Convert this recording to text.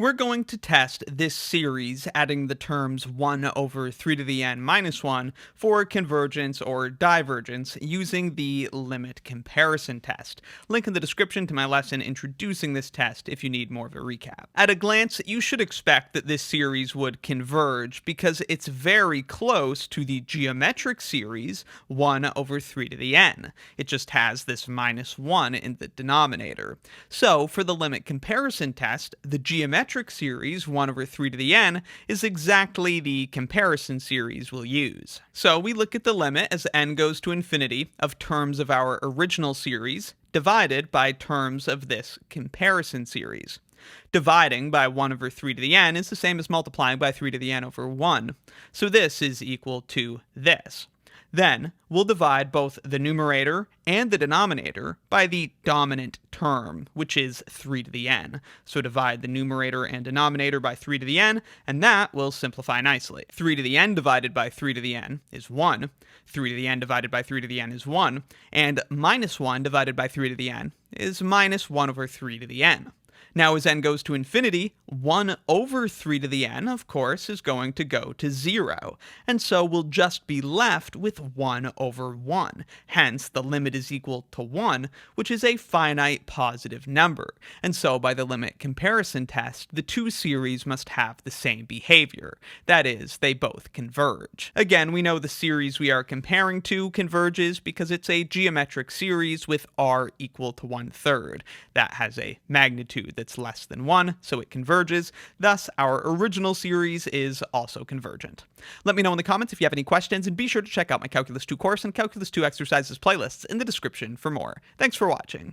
We're going to test this series adding the terms 1 over 3 to the n minus 1 for convergence or divergence using the limit comparison test. Link in the description to my lesson introducing this test if you need more of a recap. At a glance, you should expect that this series would converge because it's very close to the geometric series 1 over 3 to the n. It just has this minus 1 in the denominator. So for the limit comparison test, the geometric series 1 over 3 to the n is exactly the comparison series we'll use. So we look at the limit as n goes to infinity of terms of our original series divided by terms of this comparison series. Dividing by 1 over 3 to the n is the same as multiplying by 3 to the n over 1. So this is equal to this. Then, we'll divide both the numerator and the denominator by the dominant term, which is 3 to the n. So divide the numerator and denominator by 3 to the n, and that will simplify nicely. 3 to the n divided by 3 to the n is 1. 3 to the n divided by 3 to the n is 1. And minus 1 divided by 3 to the n is minus 1 over 3 to the n. Now, as n goes to infinity, 1 over 3 to the n, of course, is going to go to 0. And so we'll just be left with 1 over 1. Hence, the limit is equal to 1, which is a finite positive number. And so, by the limit comparison test, the two series must have the same behavior. That is, they both converge. Again, we know the series we are comparing to converges because it's a geometric series with r equal to 1/3. That has a magnitude that's less than 1, so it converges. Thus, our original series is also convergent. Let me know in the comments if you have any questions, and be sure to check out my Calculus 2 course and Calculus 2 exercises playlists in the description for more. Thanks for watching.